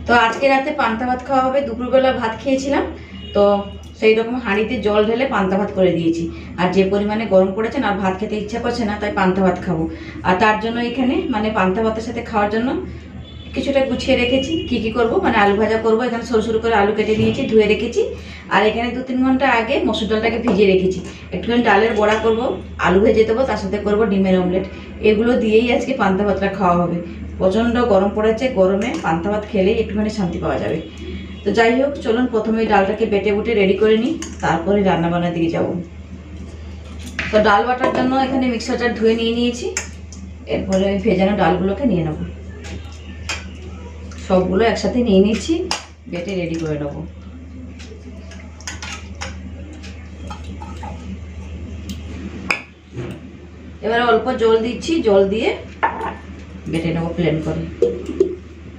তো আজকে রাতে পান্তা ভাত খাওয়া হবে। দুপুরবেলা ভাত খেয়েছিলাম, তো সেই রকম হাঁড়িতে জল ঢেলে পান্তা ভাত করে দিয়েছি। আর যে পরিমাণে গরম পড়েছে না, ভাত খেতে ইচ্ছা করছে না, তাই পান্তা ভাত খাবো। আর তার জন্য এখানে মানে পান্তা ভাতের সাথে খাওয়ার জন্য কিছুটা গুছিয়ে রেখেছি। কি কি করব, মানে আলু ভাজা করব। এখানে সরু সরু করে আলু কেটে নিয়েছি, ধুয়ে রেখেছি। আর এখানে 2-3 ঘন্টা আগে মসুর ডালটাকে ভিজিয়ে রেখেছি। একটুখানি ডালের বড়া করব, আলু ভেজে দেবো, তার সাথে করব ডিমের অমলেট। এগুলো দিয়েই আজকে পান্তা ভাতটা খাওয়া হবে। প্রচণ্ড গরম পড়েছে, গরমে পান্তা ভাত খেলেই একটুখানি শান্তি পাওয়া যাবে। তো যাই হোক, চলুন প্রথমে ডালটাকে বেটে বুটে রেডি করে নিই, তারপরে রান্নাবান্নার দিকে যাব। তো ডাল বাটার জন্য এখানে মিক্সার জার ধুয়ে নিয়েছি। এরপরে ওই ভেজানো ডালগুলোকে নিয়ে নেব। সবগুলো একসাথে নিয়ে নিচ্ছি, বেটে রেডি করে নেব। এবারে অল্প জল দিচ্ছি, জল দিয়ে বেটে নেবো প্লেন করে।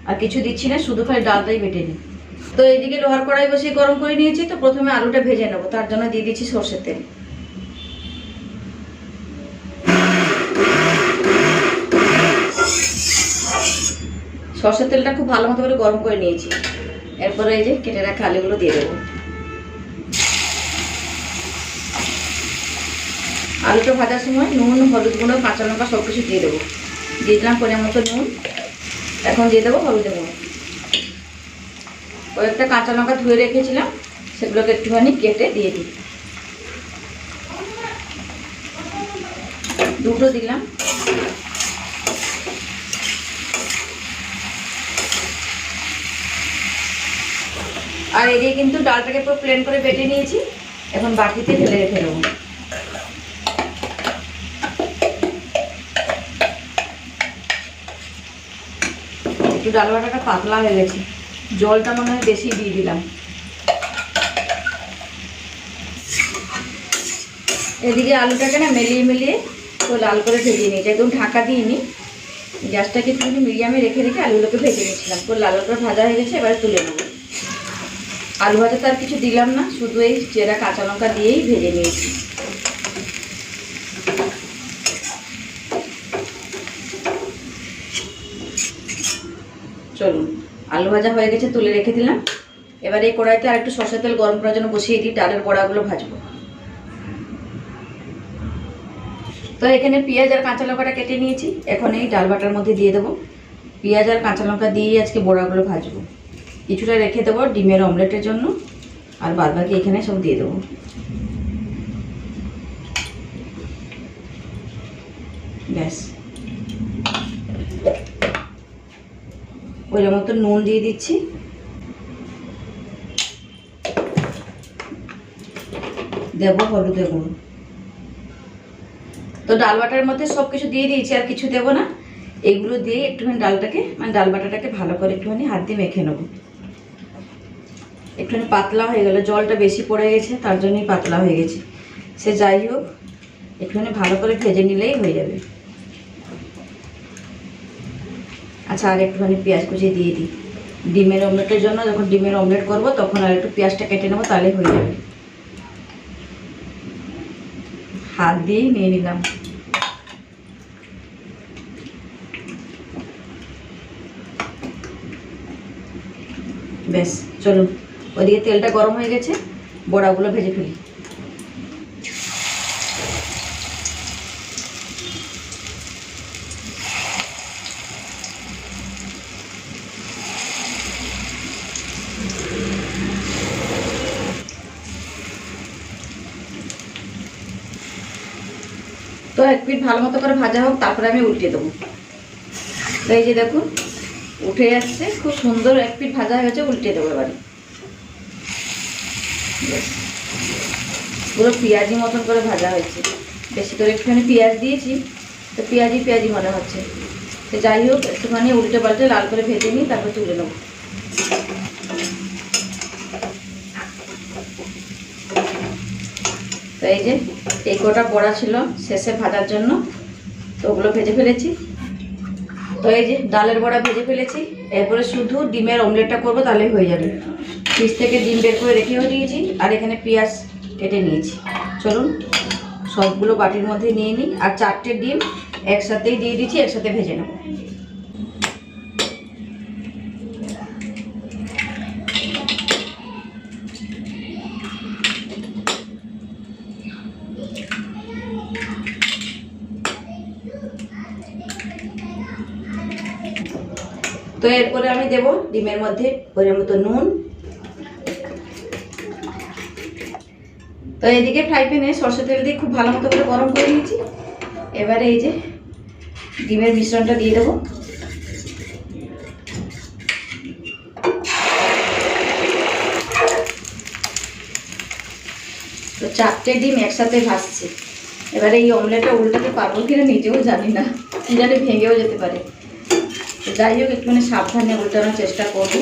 আর কিছু দিচ্ছি না, শুধু খালি ডালটাই বেটে নিই। তো এইদিকে লোহার কড়াই বসিয়ে গরম করে নিয়েছি। তো প্রথমে আলুটা ভেজে নেবো, তার জন্য দিয়ে দিচ্ছি সরষের তেল। সরষের তেলটা খুব ভালো মতো করে গরম করে নিয়েছি। এরপরে এই যে কেটে রাখা আলুগুলো দিয়ে দেবো। আলুটা ভাজার সময় নুন, হলুদ গুঁড়ো, কাঁচা লঙ্কা সব কিছু দিয়ে দেবো। দিয়ে দিলাম পরিমাণ মতো নুন। এখন দিয়ে দেবো হলুদ গুঁড়ো। কয়েকটা কাঁচা লঙ্কা ধুয়ে রেখেছিলাম, সেগুলোকে একটুখানি কেটে দিয়ে দিই। দুটো দিলাম। আর এদিকে কিন্তু ডালটাকে পুরো প্লেন করে বেটে নিয়েছি। এখন বাটিতে ঢেলে রেখে দেবো। একটু ডাল বাটাটা পাতলা হয়ে গেছে, জলটা মনে হয় বেশি দিয়ে দিলাম। এদিকে আলুটাকে না মেলিয়ে মেলিয়ে তো লাল করে ভেজে নিয়েছি, একদম ঢাকা দিইনি। গ্যাসটাকে একটু মিডিয়ামে রেখে রেখে আলুগুলোকে ভেজে নিয়েছিলাম। পুরো লাল করে ভাজা হয়ে গেছে, এবারে তুলে নেবো। আলু ভাজা তো আর কিছু দিলাম না, শুধু এই চেরা কাঁচা লঙ্কা দিয়েই ভেজে নিয়েছি। চলুন, আলু ভাজা হয়ে গেছে, তুলে রেখে দিলাম। এবার এই কড়াইতে আর একটু সরষের তেল গরম করার জন্য বসিয়ে দিই, ডালের বড়াগুলো ভাজবো। তো এখানে পেঁয়াজ আর কাঁচা লঙ্কাটা কেটে নিয়েছি, এখন এই ডাল বাটার মধ্যে দিয়ে দেবো। পেঁয়াজ আর কাঁচা লঙ্কা দিয়েই আজকে বড়াগুলো ভাজবো। কিছুটা রেখে দেবো ডিমের অমলেটের জন্য, আর বাদ বাকি এখানে সব দিয়ে দেবো। ব্যাস, ওই মতো নুন দিয়ে দিচ্ছি। দেবো হলুদের গুঁড়ো। তো ডাল বাটার মধ্যে সব কিছু দিয়ে দিয়েছি, আর কিছু দেবো না। এগুলো দিয়ে একটুখানি ডালটাকে মানে ডাল বাটাটাকে ভালো করে একটুখানি হাত দিয়ে মেখে নেবো। একটুখানি পাতলা হয়ে গেল, জলটা বেশি পড়ে গেছে, তার জন্যই পাতলা হয়ে গেছে। সে যাই হোক, একটুখানি ভালো করে ভেজে নিলেই হয়ে যাবে। আচ্ছা, আর একটুখানি পেঁয়াজ কুচি দিয়ে দিই। ডিমের অমলেটের জন্য যখন ডিমের অমলেট করবো তখন আর একটু পেঁয়াজটা কেটে নেবো, তাহলে হয়ে যাবে। হাত দিয়েই নিয়ে নিলাম। বেশ, চলুন, ওইদিকে তেলটা গরম হয়ে গেছে, বড়াগুলো ভেজে ফেলি। তো এক পিঠ ভালো মতো করে ভাজা হোক, তারপরে আমি উল্টে দেবো। এই যে দেখুন, উঠে যাচ্ছে, খুব সুন্দর এক পিঠ ভাজা হয়ে গেছে। উল্টে দেবো এবারে। পুরো পেঁয়াজি মতন করে ভাজা হয়েছে, বেশি করে একটুখানি পেঁয়াজ দিয়েছি, তো পেঁয়াজি পেঁয়াজি মনে হচ্ছে। তো যাই হোক, একটুখানি উল্টে পাল্টে লাল করে ভেজে নিই, তারপর তুলে নেব। তো এই যে এই কটা বড়া ছিল শেষে ভাজার জন্য, তো ওগুলো ভেজে ফেলেছি। তো এই যে ডালের বড়া ভেজে ফেলেছি, এরপরে শুধু ডিমের অমলেটটা করবো, তাহলে হয়ে যাবে। ফ্রিজ থেকে ডিম বের করে রেখেও দিয়েছি, আর এখানে পেঁয়াজ কেটে নিয়েছি। চলুন সবগুলো বাটির মধ্যে নিয়ে নিই, আর 4টে ডিম একসাথেই দিয়ে দিচ্ছি, একসাথে ভেজে নেব। তো এরপরে আমি দেব ডিমের মধ্যে পরিমাণ মতো নুন। তো এইদিকে ফ্রাই প্যানে সরষের তেল দিয়ে খুব ভালো মতো করে গরম করে নিয়েছি। এবারে এই যে ডিমের মিশ্রণটা দিয়ে দেবো। তো 4টে ডিম একসাথে ভাজছি। এবারে এই অমলেটটা উল্টাতে পারবো কিনা নিজেও জানি না, কি জানি ভেঙেও যেতে পারে। তো যাই হোক একটুখানি সাবধানে উল্টানোর চেষ্টা করবো।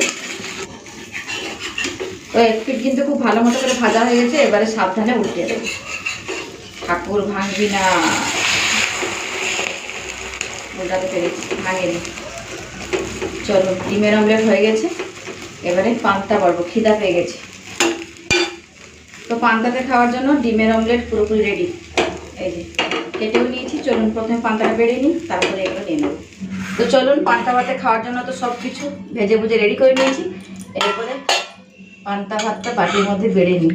তো এক পিঠ কিন্তু খুব ভালো মতো করে ভাজা হয়ে গেছে, এবারে সাবধানে উল্টে দেবো। ঠাকুর ভাঙবি না, উল্টাতে পেরেছি, ভাঙেনি। চলো ডিমের অমলেট হয়ে গেছে, এবারে পান্তা পারবো, খিদা পেয়ে গেছে। তো পান্তাতে খাওয়ার জন্য ডিমের অমলেট পুরোপুরি রেডি। এই যে কেটেও নিয়েছি, চলুন প্রথমে পান্তাটা বেড়ে নিই, তারপরে এগুলো নিয়ে নেব। তো চলুন পান্তা ভাতে খাওয়ার জন্য তো সব কিছু ভেজে ভুজে রেডি করে নিয়েছি। এরপরে পান্তা ভাতটা বাটির মধ্যে বেড়ে নিই।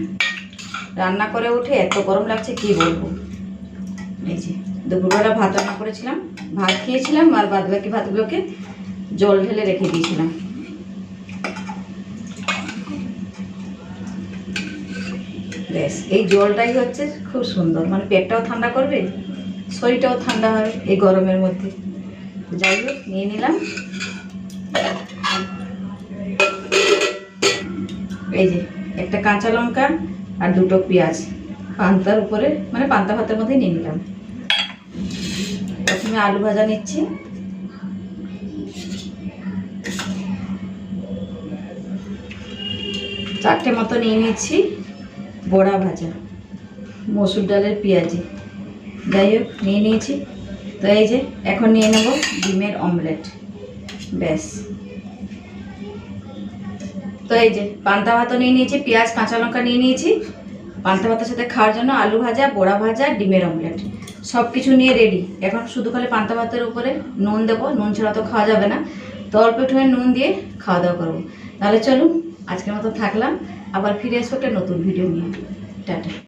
রান্না করে উঠে এত গরম লাগছে কি বলবো। এই যে দুপুরবেলা ভাত রান্না করেছিলাম, ভাত খেয়েছিলাম, আর বাদবাকি ভাতগুলোকে জল ঢেলে রেখে দিয়েছিলাম। ব্যাস এই জলটাই হচ্ছে খুব সুন্দর, মানে পেটটাও ঠান্ডা করবে, শরীরটাও ঠান্ডা হবে এই গরমের মধ্যে। যাই হোক নিয়ে নিলাম। এই যে একটা কাঁচা লঙ্কা আর 2টো পেঁয়াজ পান্তার উপরে, মানে পান্তা ভাতের মধ্যে নিয়ে নিলাম। প্রথমে আলু ভাজা নিচ্ছি। চারটে মতো নিয়ে নিচ্ছি বড়া ভাজা মসুর ডালের পেঁয়াজি। যাই হোক নিয়ে নিয়েছি। তো এই যে এখন নিয়ে নেব ডিমের অমলেট। ব্যাস। তো এই যে পান্তা ভাতও নিয়ে নিয়েছি, পেঁয়াজ কাঁচা লঙ্কা নিয়ে নিয়েছি। পান্তা ভাতের সাথে খাওয়ার জন্য আলু ভাজা, বড়া ভাজা, ডিমের অমলেট সব কিছু নিয়ে রেডি। এখন শুধু খালি পান্তা ভাতের উপরে নুন দেবো, নুন ছাড়া তো খাওয়া যাবে না। তো অল্প একটুখানি নুন দিয়ে খাওয়া দাওয়া করবো। তাহলে চলুন আজকের মতো থাকলাম, আবার ফিরে আসবো একটা নতুন ভিডিও নিয়ে। টাটা।